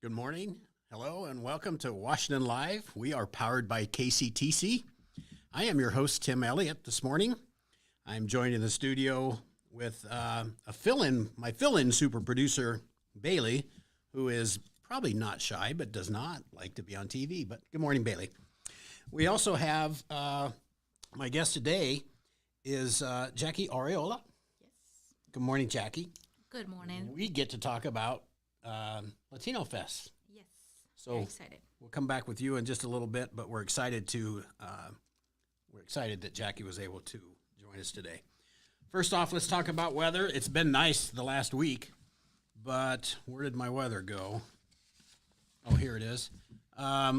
Good morning. Hello and welcome to Washington Live. We are powered by KCTC. I am your host, Tim Elliott, this morning. I'm joined in the studio with my fill-in super producer, Bailey, who is probably not shy, but does not like to be on TV. But good morning, Bailey. We also have my guest today is Jackie Areola. Yes. Good morning, Jackie. Good morning. We get to talk about Latino Fest. Yes. So very excited. We'll come back with you in just a little bit, but we're excited that Jackie was able to join us today. First off, let's talk about weather. It's been nice the last week, but where did my weather go? Oh, here it is.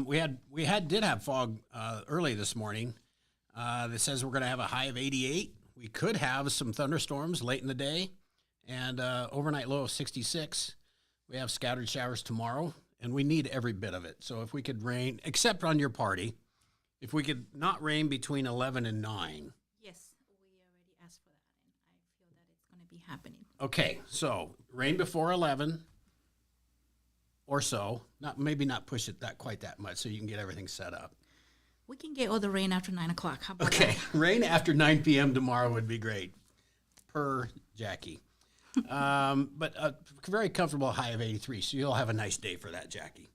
We did have fog early this morning. That says we're going to have a high of 88. We could have some thunderstorms late in the day, and overnight low of 66. We have scattered showers tomorrow, and we need every bit of it. So if we could rain, except on your party, if we could not rain between 11 and 9. Yes, we already asked for that, and I feel that it's going to be happening. Okay, so rain before 11 or so. Maybe not push it quite that much so you can get everything set up. We can get all the rain after 9 o'clock. How about Okay, that? rain after 9 p.m. tomorrow would be great, per Jackie. But a very comfortable high of 83, so you'll have a nice day for that, Jackie.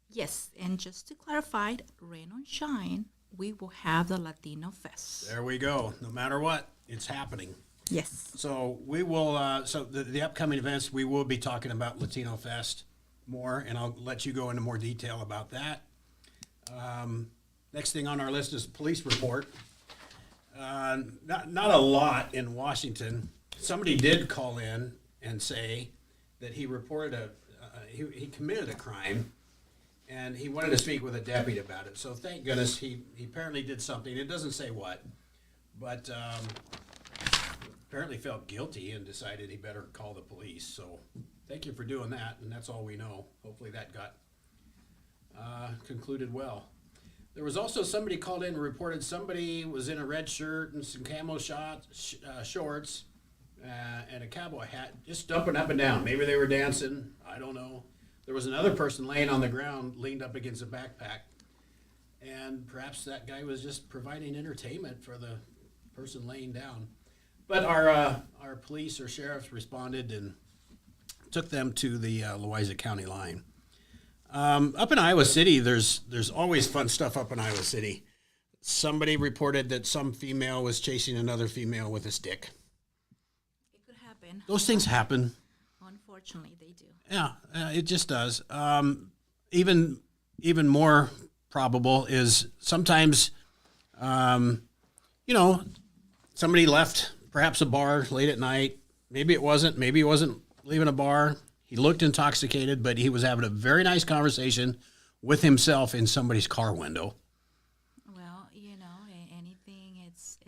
Yes, and just to clarify, rain or shine, we will have the Latino Fest. There we go. No matter what, it's happening. Yes. So we will. The upcoming events, we will be talking about Latino Fest more, and I'll let you go into more detail about that. Next thing on our list is police report. Not a lot in Washington. Somebody did call in and say that he reported he committed a crime, and he wanted to speak with a deputy about it. So thank goodness he apparently did something. It doesn't say what, but apparently felt guilty and decided he better call the police. So thank you for doing that, and that's all we know. Hopefully that got concluded well. There was also somebody called in and reported somebody was in a red shirt and some camo shorts and a cowboy hat, just jumping up and down. Maybe they were dancing. I don't know. There was another person laying on the ground, leaned up against a backpack, and perhaps that guy was just providing entertainment for the person laying down. But our police or sheriffs responded and took them to the Louisa County line. Up in Iowa City, there's always fun stuff up in Iowa City. Somebody reported that some female was chasing another female with a stick. It could happen. Those things happen. Unfortunately, they do. Yeah, it just does. Even more probable is sometimes, somebody left perhaps a bar late at night. Maybe he wasn't leaving a bar. He looked intoxicated, but he was having a very nice conversation with himself in somebody's car window. Well, anything, it's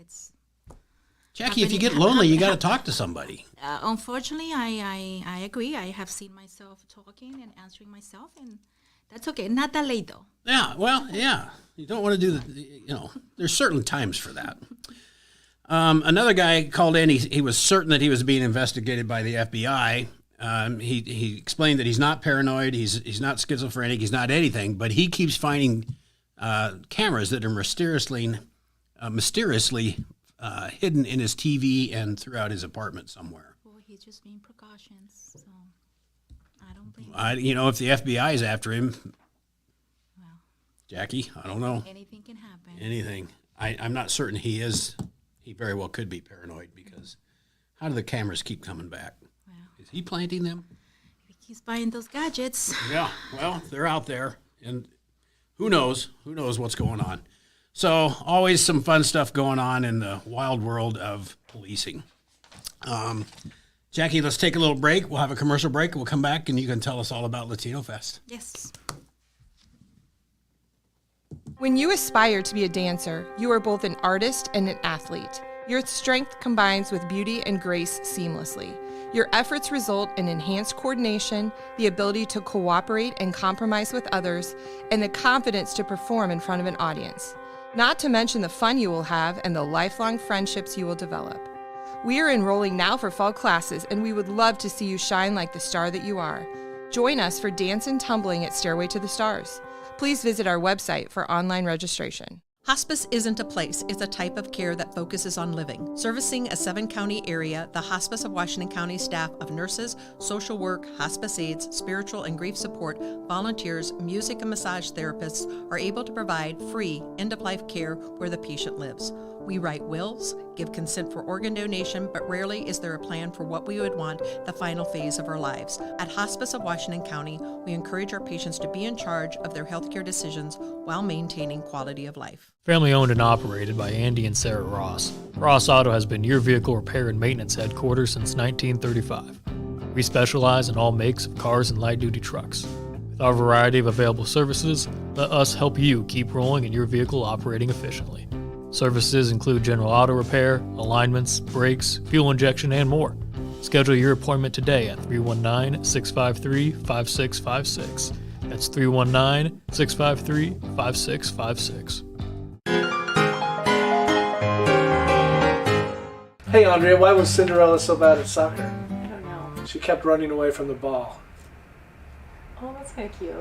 Jackie, if you get lonely, you got to talk to somebody. Unfortunately, I agree. I have seen myself talking and answering myself, and that's okay. Not that late, though. Yeah, well, yeah. You don't want to do there's certain times for that. Another guy called in. He was certain that he was being investigated by the FBI. He explained that he's not paranoid, he's not schizophrenic, he's not anything, but he keeps finding cameras that are mysteriously hidden in his TV and throughout his apartment somewhere. Well, he's just being precautions, so I don't think. If the FBI is after him, Well, Jackie, I don't know. anything can happen. Anything. I'm not certain he is. He very well could be paranoid because how do the cameras keep coming back? Well, Is he planting them? he's buying those gadgets. Yeah, well, they're out there, and who knows what's going on. So always some fun stuff going on in the wild world of policing. Jackie, let's take a little break. We'll have a commercial break. We'll come back, and you can tell us all about Latino Fest. Yes. When you aspire to be a dancer, you are both an artist and an athlete. Your strength combines with beauty and grace seamlessly. Your efforts result in enhanced coordination, the ability to cooperate and compromise with others, and the confidence to perform in front of an audience. Not to mention the fun you will have and the lifelong friendships you will develop. We are enrolling now for fall classes, and we would love to see you shine like the star that you are. Join us for dance and tumbling at Stairway to the Stars. Please visit our website for online registration. Hospice isn't a place, it's a type of care that focuses on living. Servicing a 7-county area, the Hospice of Washington County staff of nurses, social work, hospice aides, spiritual and grief support, volunteers, music and massage therapists are able to provide free end-of-life care where the patient lives. We write wills, give consent for organ donation, but rarely is there a plan for what we would want the final phase of our lives. At Hospice of Washington County, we encourage our patients to be in charge of their healthcare decisions while maintaining quality of life. Family owned and operated by Andy and Sarah Ross. Ross Auto has been your vehicle repair and maintenance headquarters since 1935. We specialize in all makes of cars and light-duty trucks. With our variety of available services, let us help you keep rolling and your vehicle operating efficiently. Services include general auto repair, alignments, brakes, fuel injection, and more. Schedule your appointment today at 319-653-5656. That's 319-653-5656. Hey Andrea, why was Cinderella so bad at soccer? I don't know. She kept running away from the ball. Oh, that's kind of cute.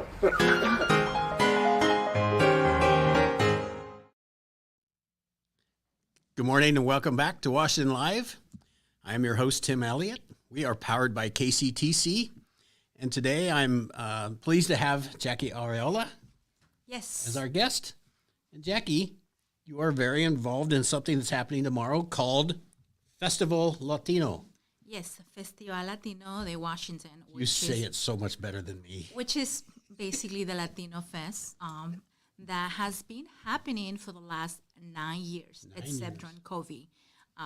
Good morning and welcome back to Washington Live. I am your host, Tim Elliott. We are powered by KCTC. And today I'm pleased to have Jackie Areola Yes. as our guest. And Jackie, you are very involved in something that's happening tomorrow called Festival Latino. Yes, Festival Latino de Washington. You say it so much better than me. Which is basically the Latino Fest that has been happening for the last 9 years, except during COVID.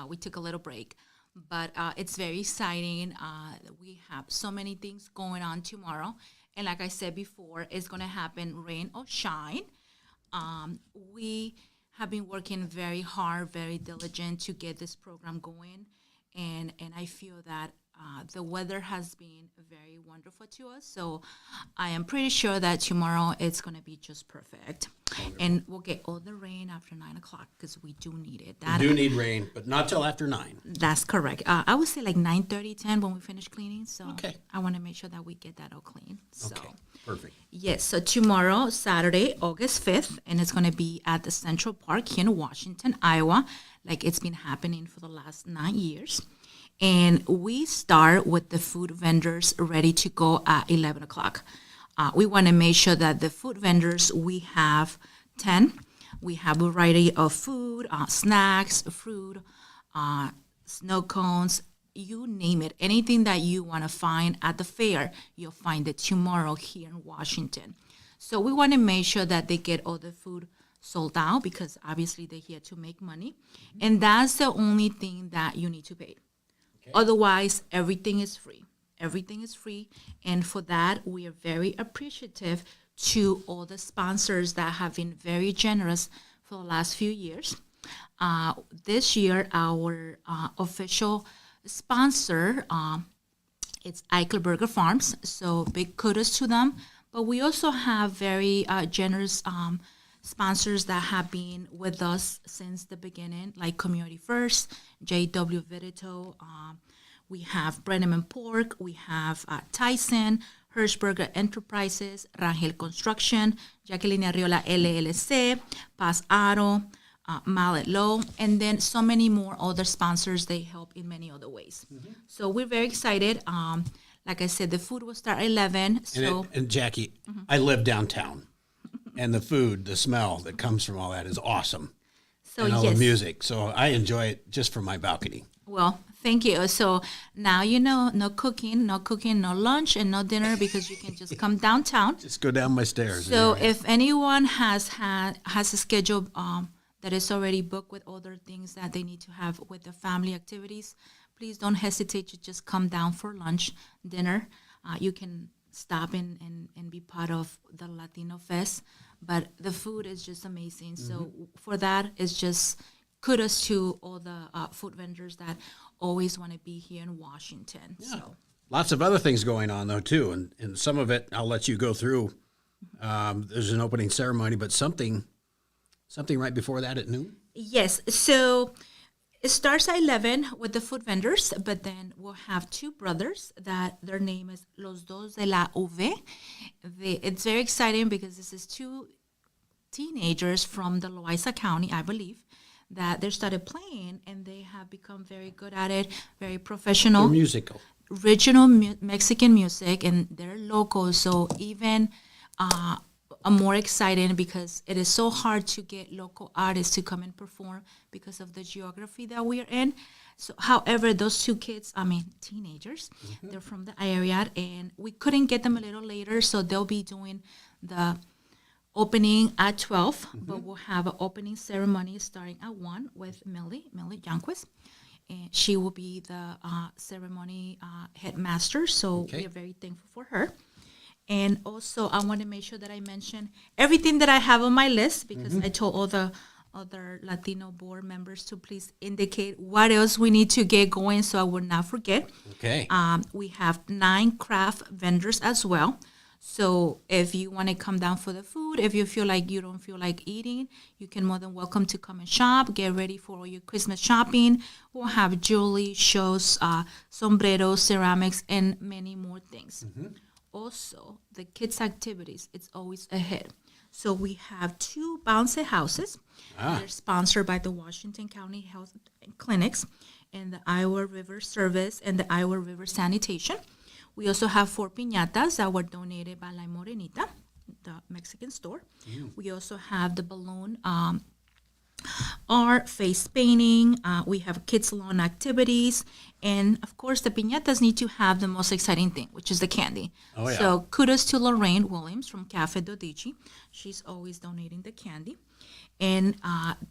We took a little break, but it's very exciting. We have so many things going on tomorrow. And like I said before, it's going to happen rain or shine. We have been working very hard, very diligent to get this program going. And I feel that the weather has been very wonderful to us. So I am pretty sure that tomorrow it's going to be just perfect. Wonderful. And we'll get all the rain after 9 o'clock because we do need it. We do need rain, but not till after 9. That's correct. I would say like 9:30, 10 when we finish cleaning. So okay. I want to make sure that we get that all clean. So. Okay, perfect. Yes, so tomorrow, Saturday, August 5th, and it's going to be at the Central Park here in Washington, Iowa, like it's been happening for the last 9 years. And we start with the food vendors ready to go at 11 o'clock. We want to make sure that the food vendors, we have 10. We have a variety of food, snacks, fruit, snow cones, you name it. Anything that you want to find at the fair, you'll find it tomorrow here in Washington. So we want to make sure that they get all the food sold out because obviously they're here to make money. And that's the only thing that you need to pay. Okay. Otherwise, everything is free. Everything is free. And for that, we are very appreciative to all the sponsors that have been very generous for the last few years. This year, our official sponsor, it's Eichelberger Farms. So big kudos to them. But we also have very generous sponsors that have been with us since the beginning, like Community First, J.W. Vidito. We have Brenneman Pork. We have Tyson, Hirschberger Enterprises, Rangel Construction, Jacqueline Arriola LLC, Paz Auto, Mallet Low, and then so many more other sponsors. They help in many other ways. Mm-hmm. So we're very excited. Like I said, the food will start at 11. And Jackie, I live downtown, and the food, the smell that comes from all that is awesome. So and all the music. So I enjoy it just from my balcony. Well, thank you. So now you know, no cooking, no lunch, and no dinner because you can just come downtown. Just go down my stairs. So if anyone has a schedule that is already booked with other things that they need to have with the family activities, please don't hesitate to just come down for lunch, dinner. You can stop and be part of the Latino Fest. But the food is just amazing. Mm-hmm. So for that, it's just kudos to all the food vendors that always want to be here in Washington. Yeah. So lots of other things going on, though, too. And some of it, I'll let you go through. There's an opening ceremony, but something right before that at noon? Yes. So It starts at 11 with the food vendors, but then we'll have two brothers that their name is Los Dos de la Uve. It's very exciting because this is two teenagers from the Loaiza County, I believe, that they started playing and they have become very good at it, very professional. They're musical. Original Mexican music, and they're local, so even more exciting because it is so hard to get local artists to come and perform because of the geography that we are in. So, however, those two kids, teenagers, they're from the area, and we couldn't get them a little later, so they'll be doing the opening at 12, but we'll have an opening ceremony starting at 1 with Millie Janquist. And she will be the ceremony headmaster, so we are very thankful for her. And also, I want to make sure that I mention everything that I have on my list because I told all the other Latino board members to please indicate what else we need to get going so I would not forget. Okay. We have 9 craft vendors as well. So if you want to come down for the food, if you feel like you don't feel like eating, you can more than welcome to come and shop. Get ready for all your Christmas shopping. We'll have jewelry, shows, sombreros, ceramics, and many more things. Also, the kids' activities, it's always ahead. So we have 2 bouncy houses. They're sponsored by the Washington County Health Clinics and the Iowa River Service and the Iowa River Sanitation. We also have 4 piñatas that were donated by La Morenita, the Mexican store. We also have the balloon art, face painting. We have kids' lawn activities. And, of course, the piñatas need to have the most exciting thing, which is the candy. Oh, yeah. So kudos to Lorraine Williams from Cafe Dodici. She's always donating the candy. And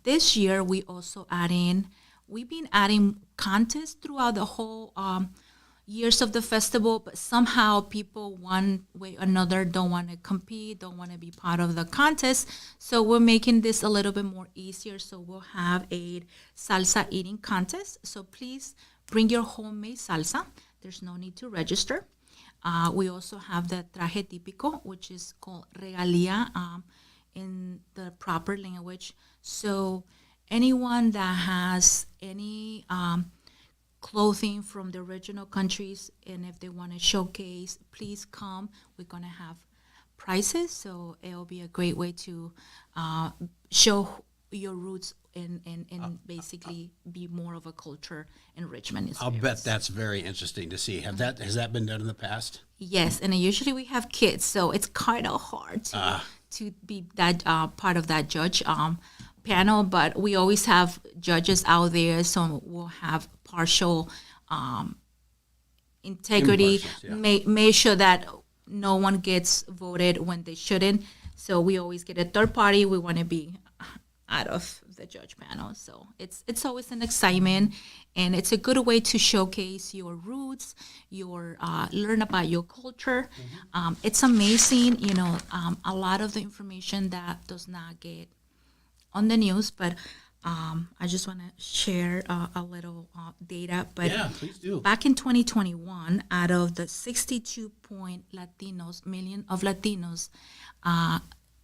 this year, we've been adding contests throughout the whole years of the festival, but somehow people one way or another don't want to compete, don't want to be part of the contest. So we're making this a little bit more easier. So we'll have a salsa eating contest. So please bring your homemade salsa. There's no need to register. We also have the traje típico, which is called regalia in the proper language. So anyone that has any clothing from the original countries, and if they want to showcase, please come. We're going to have prizes, so it'll be a great way to show your roots and basically be more of a culture enrichment I'll experience. bet that's very interesting to see. Has that been done in the past? Yes, and usually we have kids, so it's kind of hard to be that part of that judge panel, but we always have judges out there, so we'll have partial integrity, Impartials, yeah. make sure that no one gets voted when they shouldn't. So we always get a third party. We want to be out of the judge panel. So it's always an excitement, and it's a good way to showcase your roots, learn about your culture. It's amazing, a lot of the information that does not get on the news, but I just want to share a little data. But Yeah, please do. back in 2021, out of the 62 million of Latinos,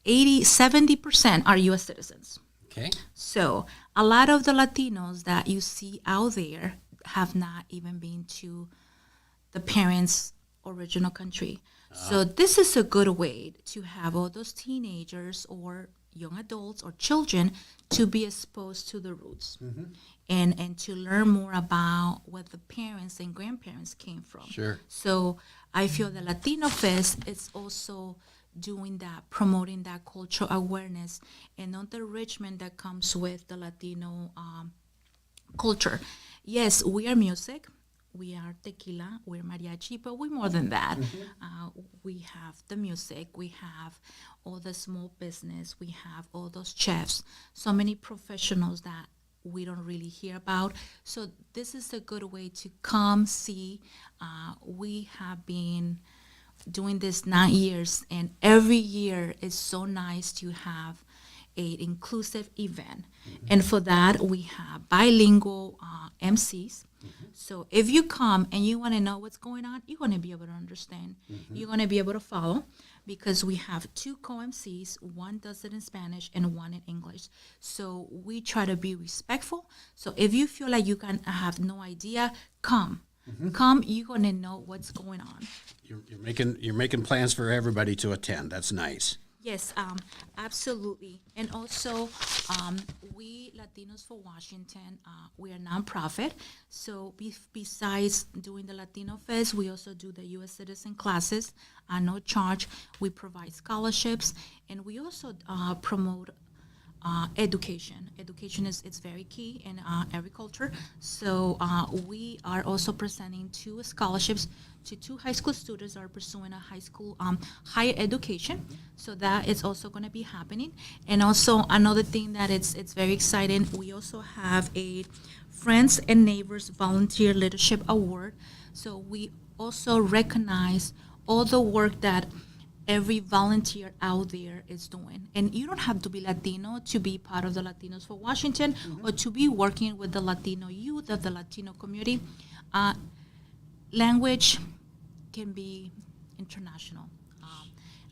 70% are U.S. citizens. Okay. So a lot of the Latinos that you see out there have not even been to the parents' original country. So this is a good way to have all those teenagers or young adults or children to be exposed to the roots and to learn more about where the parents and grandparents came from. Sure. So I feel the Latino Fest is also doing that, promoting that cultural awareness and not the enrichment that comes with the Latino culture. Yes, we are music. We are tequila, we're mariachi, but we're more than that. We have the music, we have all the small business, we have all those chefs, so many professionals that we don't really hear about. So this is a good way to come see. We have been doing this 9 years, and every year is so nice to have an inclusive event. And for that, we have bilingual MCs. So if you come and you want to know what's going on, you're going to be able to understand. You're going to be able to follow because we have 2 co-MCs. One does it in Spanish and one in English. So we try to be respectful. So if you feel like you can have no idea, come. Come, you're going to know what's going on. You're making plans for everybody to attend. That's nice. Yes, absolutely. And also, we Latinos for Washington, we are nonprofit. So besides doing the Latino Fest, we also do the U.S. citizen classes at no charge. We provide scholarships, and we also promote education. Education is very key in every culture. So we are also presenting 2 scholarships to 2 high school students who are pursuing a high school higher education. So that is also going to be happening. And also another thing that it's very exciting, we also have a Friends and Neighbors Volunteer Leadership Award. So we also recognize all the work that every volunteer out there is doing. And you don't have to be Latino to be part of the Latinos for Washington or to be working with the Latino youth of the Latino community. Language can be international.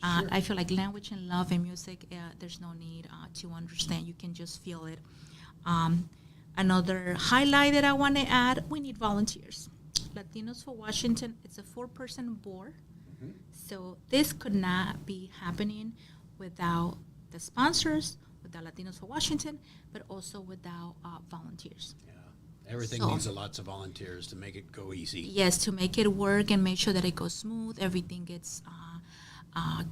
I feel like language and love and music, there's no need to understand. You can just feel it. Another highlight that I want to add, we need volunteers. Latinos for Washington, it's a 4-person board. So this could not be happening without the sponsors, without Latinos for Washington, but also without volunteers. Everything So- needs lots of volunteers to make it go easy. Yes, to make it work and make sure that it goes smooth, everything gets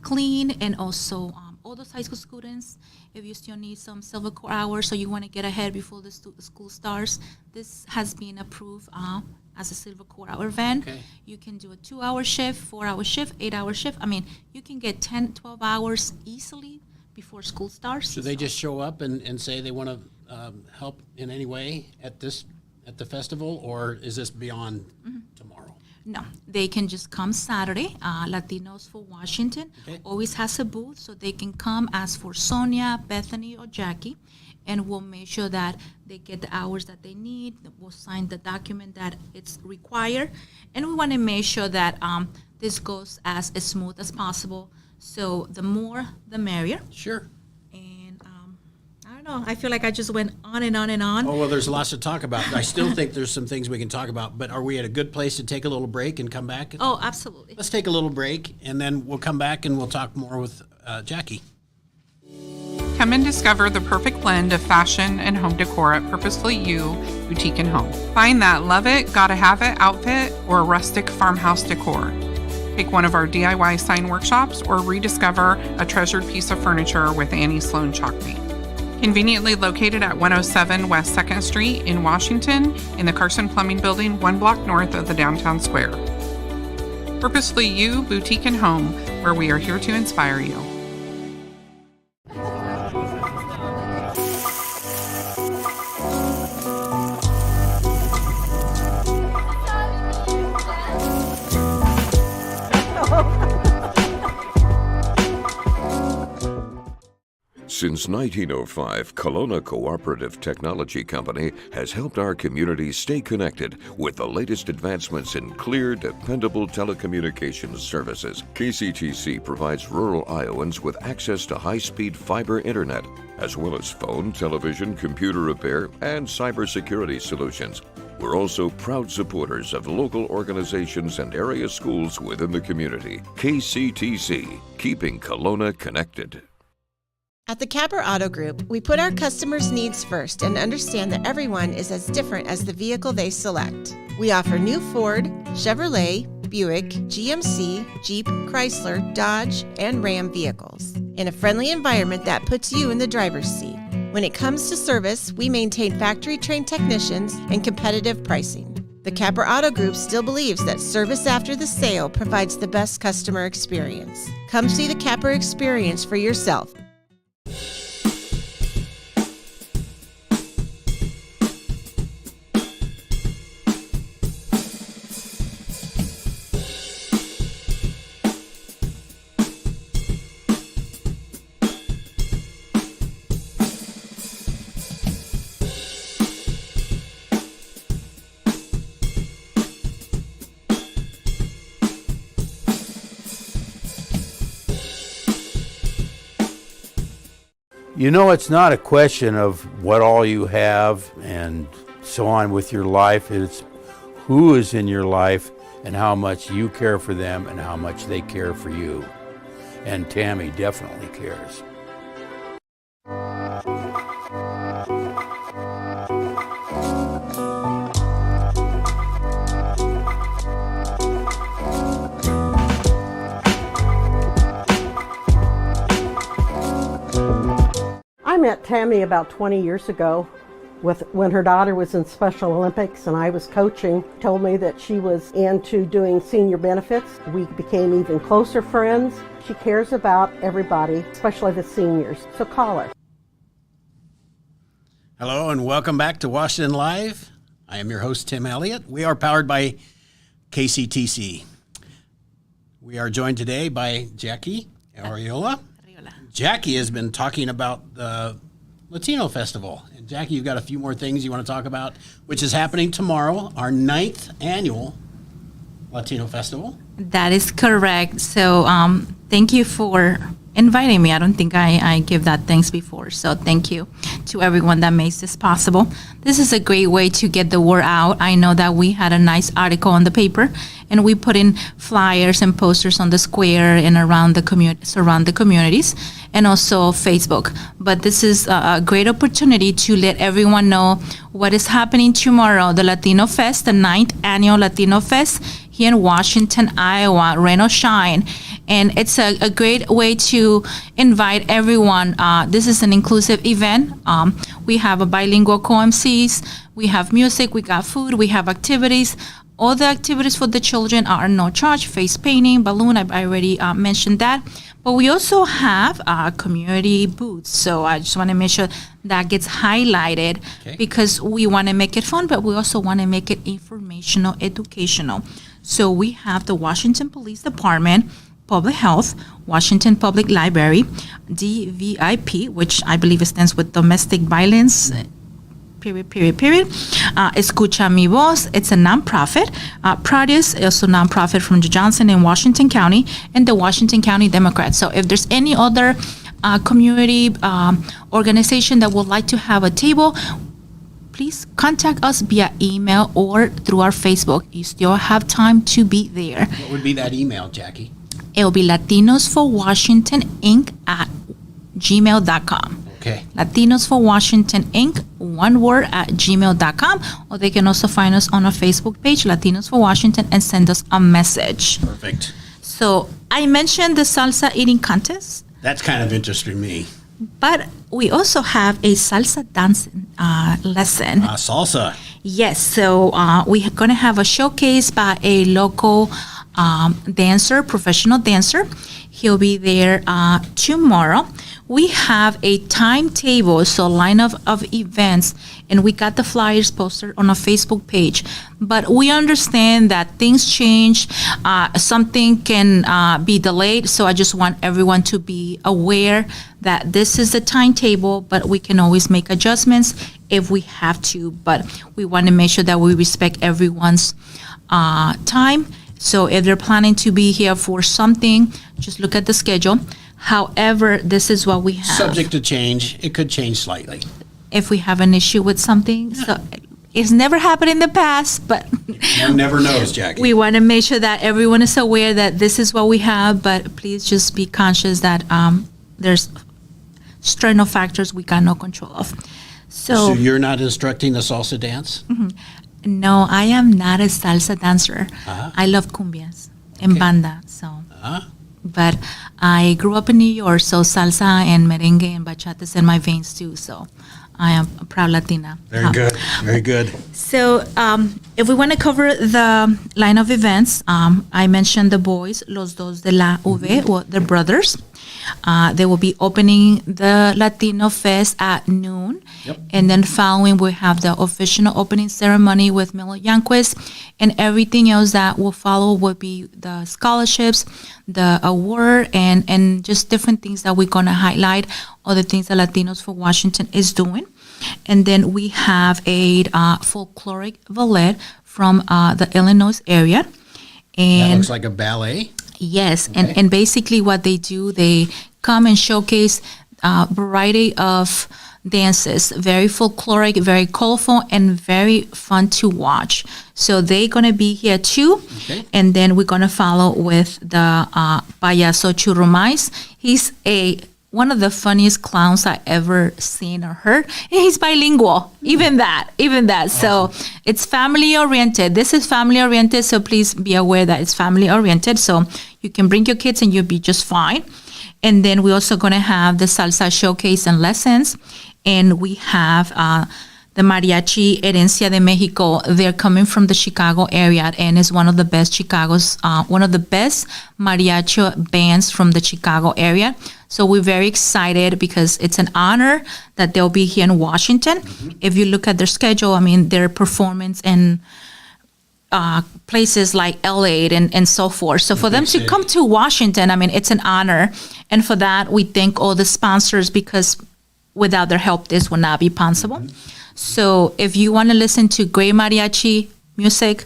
clean, and also all those high school students, if you still need some Silver Core hours, so you want to get ahead before the school starts, this has been approved as a Silver Core hour event. Okay. You can do a 2-hour shift, 4-hour shift, 8-hour shift. I mean, you can get 10, 12 hours easily before school starts. So they just show up and say they want to help in any way at the festival, or is this beyond tomorrow? No, they can just come Saturday. Latinos for Washington Okay. always has a booth, so they can come, ask for Sonia, Bethany, or Jackie, and we'll make sure that they get the hours that they need. We'll sign the document that it's required, and we want to make sure that this goes as smooth as possible. So the more, the merrier. Sure. And I don't know. I feel like I just went on and on and on. Oh, well, there's lots to talk about. I still think there's some things we can talk about, but are we at a good place to take a little break and come back? Oh, absolutely. Let's take a little break, and then we'll come back and we'll talk more with Jackie. Come and discover the perfect blend of fashion and home decor at Purposefully You Boutique and Home. Find that love it, gotta have it outfit or rustic farmhouse decor. Take one of our DIY sign workshops or rediscover a treasured piece of furniture with Annie Sloan Chalk Paint. Conveniently located at 107 West 2nd Street in Washington in the Carson Plumbing Building, 1 block north of the downtown square. Purposefully You Boutique and Home, where we are here to inspire you. Since 1905, Kelowna Cooperative Technology Company has helped our community stay connected with the latest advancements in clear, dependable telecommunications services. KCTC provides rural Iowans with access to high-speed fiber internet, as well as phone, television, computer repair, and cybersecurity solutions. We're also proud supporters of local organizations and area schools within the community. KCTC, keeping Kelowna connected. At the Capper Auto Group, we put our customers' needs first and understand that everyone is as different as the vehicle they select. We offer new Ford, Chevrolet, Buick, GMC, Jeep, Chrysler, Dodge, and Ram vehicles in a friendly environment that puts you in the driver's seat. When it comes to service, we maintain factory-trained technicians and competitive pricing. The Capper Auto Group still believes that service after the sale provides the best customer experience. Come see the Capper experience for yourself. You know, it's not a question of what all you have and so on with your life. It's who is in your life and how much you care for them and how much they care for you. And Tammy definitely cares. I met Tammy about 20 years ago when her daughter was in Special Olympics and I was coaching. Told me that she was into doing senior benefits. We became even closer friends. She cares about everybody, especially the seniors. So call her. Hello and welcome back to Washington Live. I am your host, Tim Elliott. We are powered by KCTC. We are joined today by Jackie Ariola. Jackie has been talking about the Latino Festival. And Jackie, you've got a few more things you want to talk about, which is happening tomorrow, our 9th annual Latino Festival. That is correct. So thank you for inviting me. I don't think I give that thanks before. So thank you to everyone that makes this possible. This is a great way to get the word out. I know that we had a nice article on the paper and we put in flyers and posters on the square and around the communities and also Facebook. But this is a great opportunity to let everyone know what is happening tomorrow, the Latino Fest, the 9th annual Latino Fest here in Washington, Iowa, rain or shine. And it's a great way to invite everyone. This is an inclusive event. We have a bilingual co-MCs, we have music, we got food, we have activities. All the activities for the children are no charge, face painting, balloon, I already mentioned that. But we also have community booths. So I just want to make sure that gets highlighted because we want to make it fun, but we also want to make it informational, educational. So we have the Washington Police Department, Public Health, Washington Public Library, DVIP, which I believe stands with Domestic Violence, period. Escucha Mi Voz, it's a nonprofit. Produce, also nonprofit from Johnson in Washington County, and the Washington County Democrats. So if there's any other community organization that would like to have a table, please contact us via email or through our Facebook. You still have time to be there. What would be that email, Jackie? It will be Latinos for Washington Inc. at gmail.com. Okay. Latinos for Washington Inc., one word, at gmail.com. Or they can also find us on our Facebook page, Latinos for Washington, and send us a message. Perfect. So I mentioned the salsa eating contest. That's kind of interesting to me. But we also have a salsa dancing lesson. Salsa. Yes, so we're going to have a showcase by a local dancer, professional dancer. He'll be there tomorrow. We have a timetable, so lineup of events, and we got the flyers posted on our Facebook page. But we understand that things change, something can be delayed, so I just want everyone to be aware that this is the timetable, but we can always make adjustments if we have to. But we want to make sure that we respect everyone's time. So if they're planning to be here for something, just look at the schedule. However, this is what we have. Subject to change. It could change slightly. If we have an issue with something. So it's never happened in the past, but one never knows, Jackie. We want to make sure that everyone is aware that this is what we have, but please just be conscious that there's external factors we got no control of. So you're not instructing the salsa dance? Mm-hmm. No, I am not a salsa dancer. I love cumbias and banda, so. But I grew up in New York, so salsa and merengue and bachata is in my veins too. So I am a proud Latina. Very good, very good. So if we want to cover the line of events, I mentioned the boys, Los Dos de la V, or the brothers. They will be opening the Latino Fest at noon. Yep. And then following, we have the official opening ceremony with Milo Yanquist, and everything else that will follow will be the scholarships, the award, and just different things that we're going to highlight, other things that Latinos for Washington is doing. And then we have a folkloric ballet from the Illinois area. And that looks like a ballet. Yes, okay. and basically what they do, they come and showcase variety of dances, very folkloric, very colorful, and very fun to watch. So they're going to be here too. Okay. And then we're going to follow with the Payaso Churrumais. He's one of the funniest clowns I ever seen or heard. And he's bilingual, even that. Awesome. So it's family oriented. This is family oriented, so please be aware that it's family oriented. So you can bring your kids and you'll be just fine. And then we're also going to have the salsa showcase and lessons. And we have the Mariachi Herencia de Mexico. They're coming from the Chicago area, and is one of the best one of the best mariachi bands from the Chicago area. So we're very excited because it's an honor that they'll be here in Washington. Mm-hmm. If you look at their schedule, I mean, their performance in places like LA and so forth. So for them to come to Washington, I mean, it's an honor. And for that, we thank all the sponsors, because without their help, this would not be possible. Mm-hmm. So if you want to listen to great mariachi music,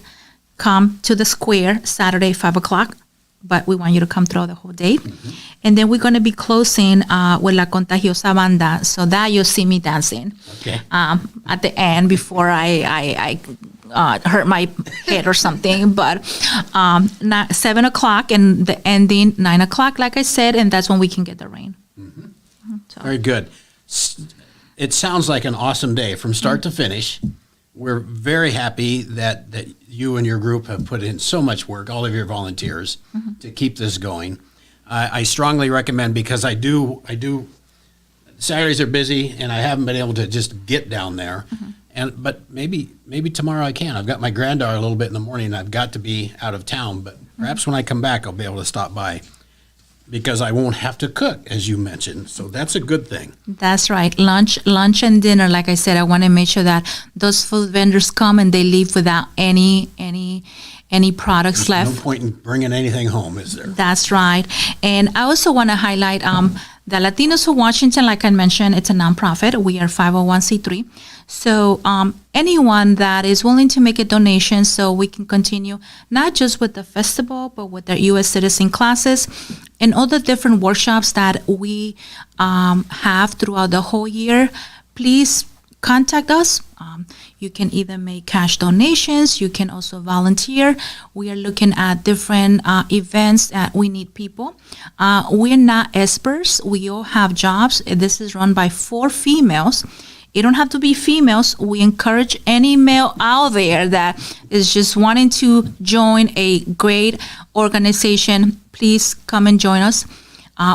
come to the square Saturday, 5 o'clock. But we want you to come throughout the whole day. Mm-hmm. And then we're going to be closing with La Contagiosa Banda. So that you'll see me dancing at the end before I hurt my head or something. But 7 o'clock and the ending 9 o'clock, like I said, and that's when we can get the rain. Mm-hmm. So. Very good. It sounds like an awesome day from start to finish. We're very happy that you and your group have put in so much work, all of your volunteers, to keep this going. I strongly recommend, because I do, Saturdays are busy and I haven't been able to just get down there. But maybe tomorrow I can. I've got my granddaughter a little bit in the morning and I've got to be out of town, but perhaps when I come back, I'll be able to stop by, because I won't have to cook, as you mentioned. So that's a good thing. That's right. Lunch and dinner, like I said, I want to make sure that those food vendors come and they leave without any products left. No point in bringing anything home, is there? That's right. And I also want to highlight the Latinos for Washington, like I mentioned, it's a nonprofit. We are 501c3. So anyone that is willing to make a donation so we can continue not just with the festival, but with the U.S. citizen classes and all the different workshops that we have throughout the whole year, please contact us. You can either make cash donations. You can also volunteer. We are looking at different events that we need people. We're not experts. We all have jobs. This is run by 4 females. You don't have to be females. We encourage any male out there that is just wanting to join a great organization. Please come and join us.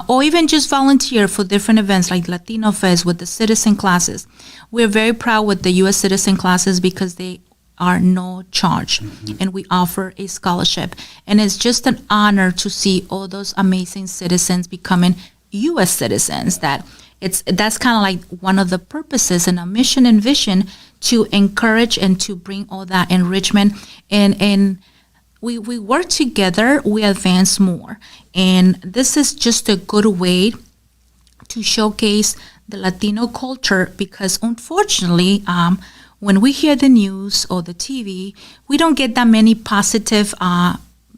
Or even just volunteer for different events like Latino Fest with the citizen classes. We're very proud with the U.S. citizen classes because they are no charge, and we offer a scholarship. And it's just an honor to see all those amazing citizens becoming U.S. citizens. That's kind of like one of the purposes and a mission and vision to encourage and to bring all that enrichment. And we work together, we advance more. And this is just a good way to showcase the Latino culture, because unfortunately, when we hear the news or the TV, we don't get that many positive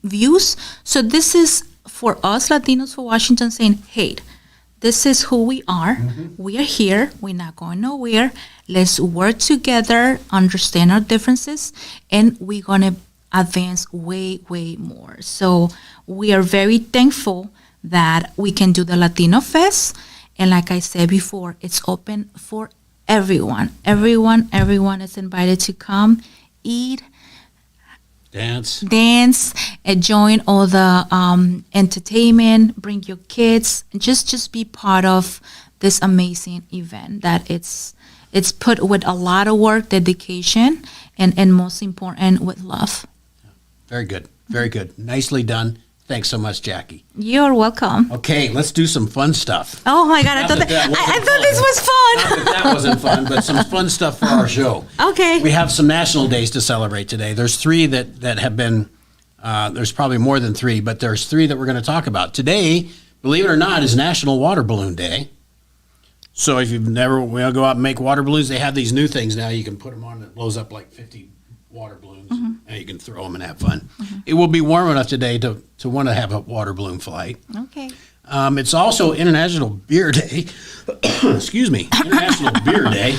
views. So this is for us Latinos for Washington saying, hey, this is who we are. We are here. We're not going nowhere. Let's work together, understand our differences, and we're going to advance way, way more. So we are very thankful that we can do the Latino Fest. And like I said before, it's open for everyone. Everyone is invited to come, eat, dance, and join all the entertainment, bring your kids, and just be part of this amazing event that it's put with a lot of work, dedication, and most important, with love. Very good. Very good. Nicely done. Thanks so much, Jackie. You're welcome. Okay, let's do some fun stuff. Oh my God, I thought this was fun. Not that wasn't fun, but some fun stuff for our show. Okay. We have some national days to celebrate today. There's 3 that have been, there's probably more than 3, but there's 3 that we're going to talk about. Today, believe it or not, is National Water Balloon Day. So if you've never go out and make water balloons, they have these new things now. You can put them on that blows up like 50 water balloons, and you can throw them and have fun. It will be warm enough today to want to have a water balloon flight. Okay. It's also International Beer Day. excuse me, International Beer Day.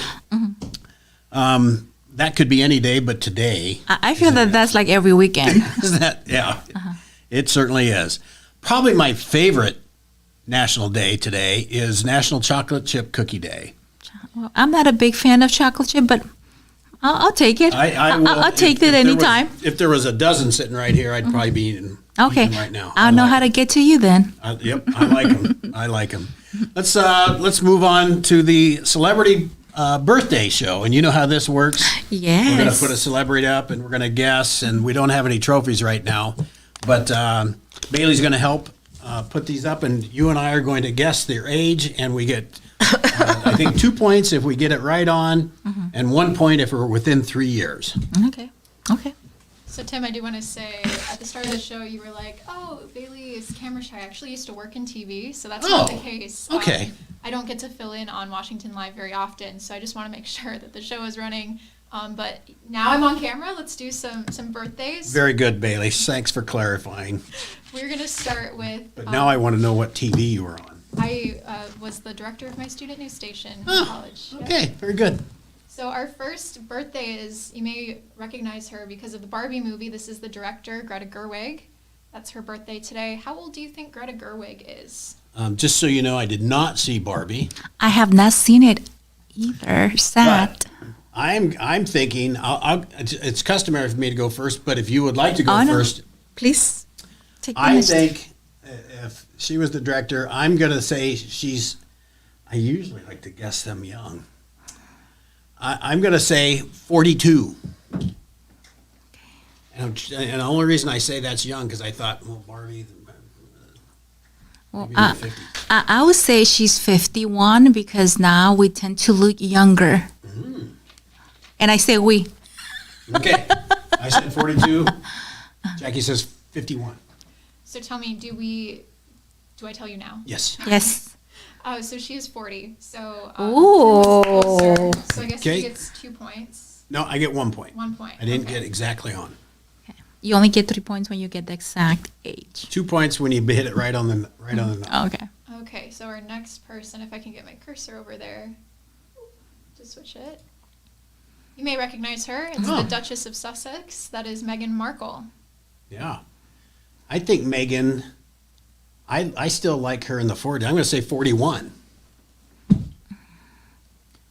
That could be any day, but today. I feel that that's like every weekend. Is that, yeah, it certainly is. Probably my favorite national day today is National Chocolate Chip Cookie Day. Well, I'm not a big fan of chocolate chip, but I'll take it. I'll take it anytime. If there was a dozen sitting right here, I'd probably be eating right now. I'll know how to get to you then. Yep, I like them. I like them. Let's move on to the celebrity birthday show, and you know how this works. Yes. We're going to put a celebrity up, and we're going to guess, and we don't have any trophies right now, but Bailey's going to help put these up, and you and I are going to guess their age, and we get, I think, 2 points if we get it right on, and 1 point if we're within 3 years. Okay. So Tim, I do want to say at the start of the show, you were like, "Oh, Bailey is camera shy. I actually used to work in TV, so that's not the case." Okay. I don't get to fill in on Washington Live very often, so I just want to make sure that the show is running. But now I'm on camera. Let's do some birthdays. Very good, Bailey. Thanks for clarifying. We're gonna start with. But now I want to know what TV you were on. I was the director of my student news station in college. Yep. Okay, very good. So our first birthday is, you may recognize her because of the Barbie movie. This is the director, Greta Gerwig. That's her birthday today. How old do you think Greta Gerwig is? Just so you know, I did not see Barbie. I have not seen it either. Sad. But I'm thinking it's customary for me to go first, but if you would like to go first, please take. I think if she was the director, I'm gonna say she's. I usually like to guess them young. I'm gonna say 42. And the only reason I say that's young because I thought, well, Barbie. Well, I would say she's 51 because now we tend to look younger. And I say we. Okay. I said 42. Jackie says 51. So tell me, do I tell you now? Yes. Yes. So she is 40. So Ooh. So I guess Okay. she gets 2 points. No, I get 1 point. 1 point. I didn't get exactly on. You only get 3 points when you get the exact age. 2 points when you hit it right on the number. Okay. Okay, so our next person, if I can get my cursor over there to switch it. You may recognize her. It's the Duchess of Sussex. That is Meghan Markle. Yeah. I think Meghan, I still like her in the 40s. I'm going to say 41.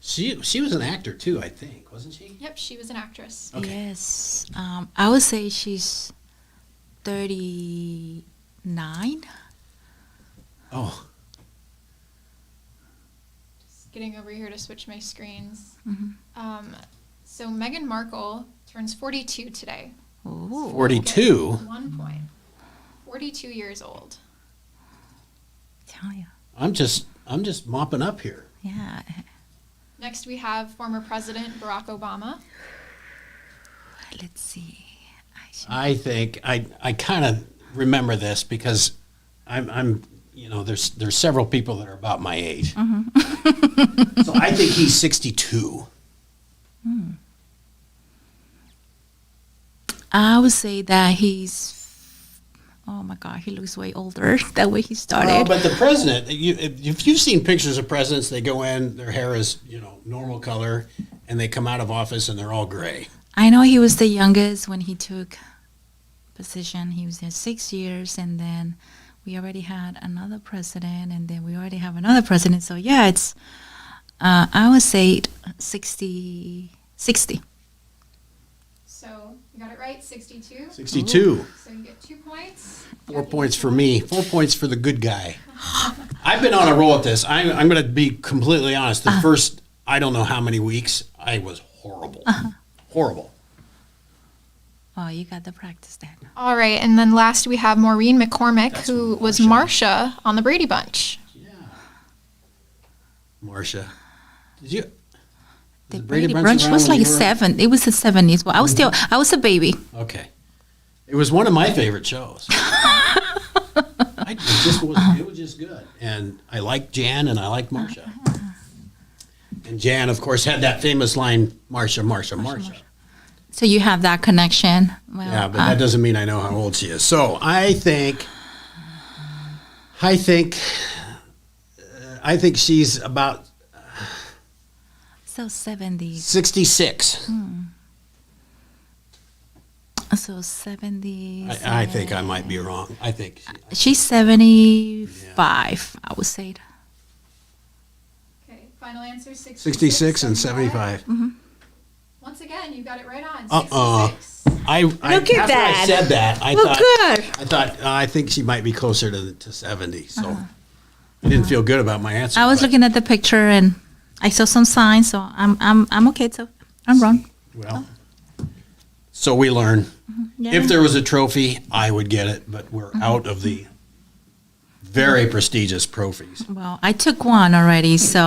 She was an actor too, I think, wasn't she? Yep, she was an actress. Okay. Yes. I would say she's 39. Oh. Just getting over here to switch my screens. So Meghan Markle turns 42 today. Ooh. 42? 1 point. 42 years old. Tell you. I'm just mopping up here. Yeah. Next we have former President Barack Obama. Let's see. I think I kind of remember this because I'm there's several people that are about my age. So I think he's 62. I would say that he's. Oh my God, he looks way older. That way he started. Well, but the president, if you've seen pictures of presidents, they go in, their hair is normal color, and they come out of office and they're all gray. I know he was the youngest when he took position. He was there 6 years, and then we already had another president, and then we already have another president. So yeah, it's I would say 60. So you got it right, 62. 62. Ooh. So you get 2 points. 4 points for me. 4 points for the good guy. I've been on a roll at this. I'm going to be completely honest. The first, I don't know how many weeks, I was horrible. Horrible. Oh, you got the practice then. All right, and then last we have Maureen McCormick, who was Marcia on the Brady Bunch. Marcia. Did you? The Brady Bunch was like 7. It was the 70s. Well, I was a baby. Okay. It was one of my favorite shows. It was just good. And I liked Jan and I liked Marcia. And Jan, of course, had that famous line, Marcia, Marcia, Marcia. So you have that connection. Well, yeah, but that doesn't mean I know how old she is. So I think I think she's about So 70. 66. So 70. I think I might be wrong. I think She's 75, I would say. Okay, final answer 66. 66 and 75. Once again, you got it right on. Uh-uh. 66. Look at after that. I said that, I Look thought, good. I think she might be closer to 70. So I didn't feel good about my answer. I was but- looking at the picture and I saw some signs, so I'm okay. So I'm wrong. Well, so we learn. Yeah. If there was a trophy, I would get it, but we're out of the very prestigious trophies. Well, I took one already, so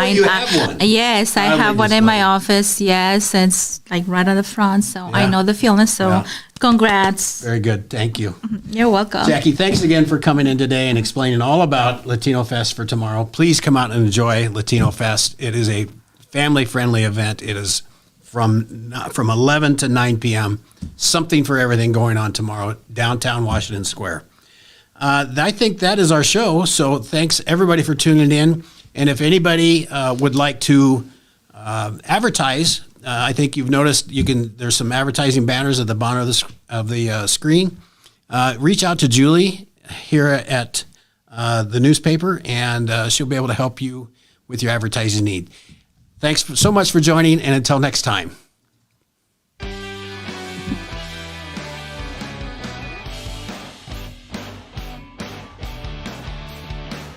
you have one? Yes, I I'll have leave one this in my money. office. Yes, and it's like right on the front, so I Yeah. know the feeling. So, Yeah. congrats. Very good. Thank you. You're welcome. Jackie, thanks again for coming in today and explaining all about Latino Fest for tomorrow. Please come out and enjoy Latino Fest. It is a family-friendly event. It is from 11 to 9 p.m. Something for everything going on tomorrow, downtown Washington Square. I think that is our show. So thanks everybody for tuning in. And if anybody would like to advertise, I think you've noticed there's some advertising banners at the bottom of the screen. Reach out to Julie here at the newspaper, and she'll be able to help you with your advertising need. Thanks so much for joining, and until next time.